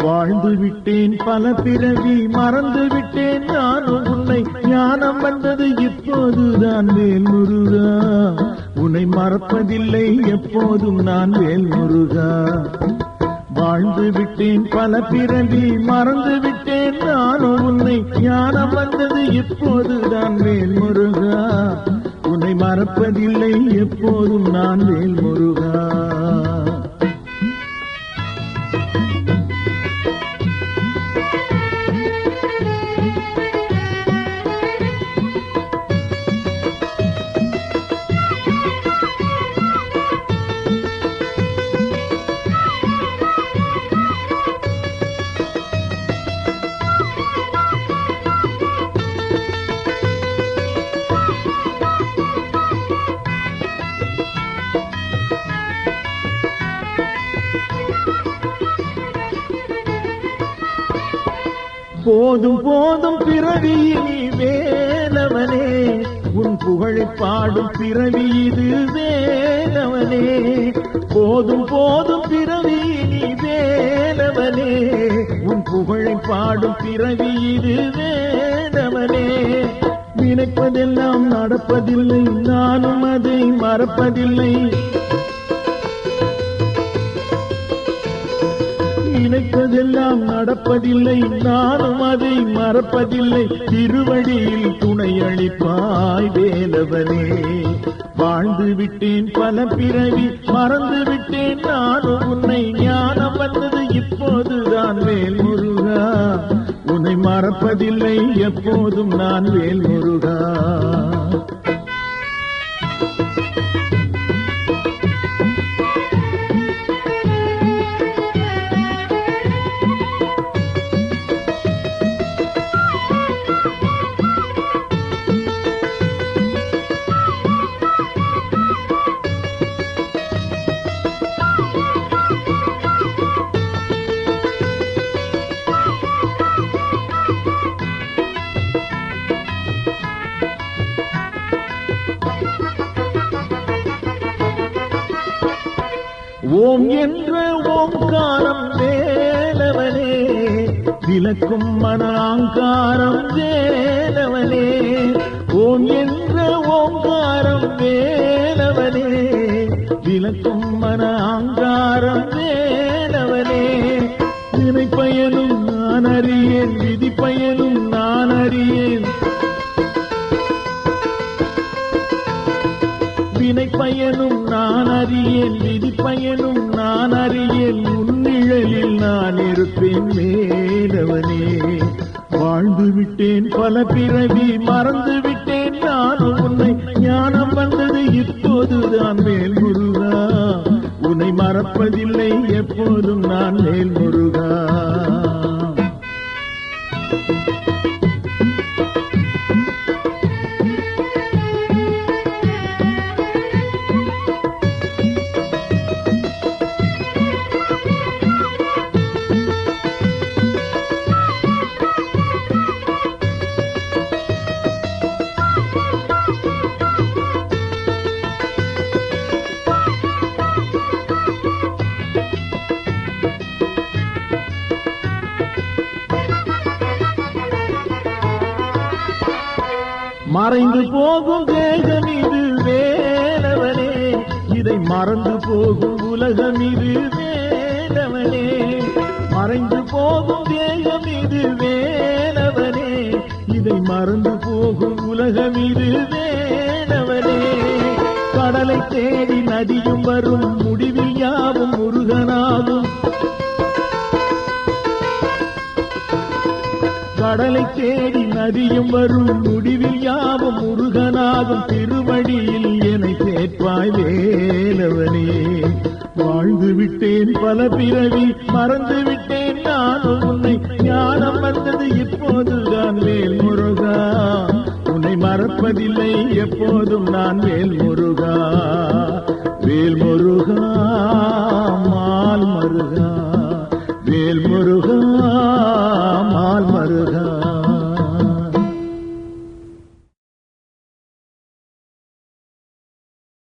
வாழ்ந்து விட்டேன் பல பிறவி மறந்து விட்டேன் நானும் உன்னை ஞானம் வந்தது இப்போதுதான் வேல் முருகா உன்னை மறப்பதில்லை எப்போதும் நான் வேல் முருகா வாழ்ந்து விட்டேன் பல பிறவி மறந்து விட்டேன் நானும் உன்னை ஞானம் வந்தது இப்போதுதான் வேல் முருகா உன்னை மறப்பதில்லை எப்போதும் நான் வேல் முருகா போதும் போதும் பிறவி நீ வேலவனே உன் புகழை பாடும் பிறவி இது வேலவனே போதும் போதும் பிறவி நீ வேலவனே உன் புகழை பாடும் பிறவி இது வேலவனே நினைப்பதெல்லாம் நடப்பதில்லை நானும் அதை மறப்பதில்லை நினைப்பதெல்லாம் நடப்பதில்லை நானும் அதை மறப்பதில்லை திருவடியில் துணை அளிப்பாய் வேலவனே வாழ்ந்து விட்டேன் பல பிறவி மறந்து விட்டேன் நானும் உன்னை ஞானம் வந்தது இப்போதுதான் வேல் முருகா உன்னை மறப்பதில்லை எப்போதும் நான் வேல் முருகா ஓம் என்ற ஓங்காரம் வேலவனே விளக்கும் மனாங்காரம் வேலவனே ஓம் என்ற ஓங்காரம் வேலவனே விளக்கும் மனாங்காரம் வேலவனே வினை பயனும் நான் அறியேன் விதி பயனும் நான் அறியேன் வினை பயனும் நான் அறியேன் விதி பயனும் நான் அறியேன் முன்னிழலில் நான் இருப்பேன் வேலவனே வாழ்ந்து விட்டேன் பல பிறவி மறந்து விட்டேன் நானும் உன்னை ஞானம் வந்தது இப்போதுதான் வேல் முருகா உன்னை மறப்பதில்லை எப்போதும் நான் வேல் முருகா மறைந்து போகும் தேகம் இது வேலவனே இதை மறந்து போகும் உலகம் இது வேலவனே மறைந்து போகும் தேகம் இது வேலவனே இதை மறந்து போகும் உலகம் இது வேலவனே கடலை தேடி நதியும் வரும் முடிவில் யாவும் முருகனாகும் கடலை தேடி நதியும் வரும் முடிவில் யாவும் முருகனாகும் திருவடியில் என்னை சேர்ப்பாய் வேலவனே வாழ்ந்து விட்டேன் பல பிறவி மறந்து விட்டேன் நானும் உன்னை ஞானம் வந்தது இப்போதுதான் வேல் முருகா உன்னை மறப்பதில்லை எப்போதும் நான் வேல் முருகா முருகா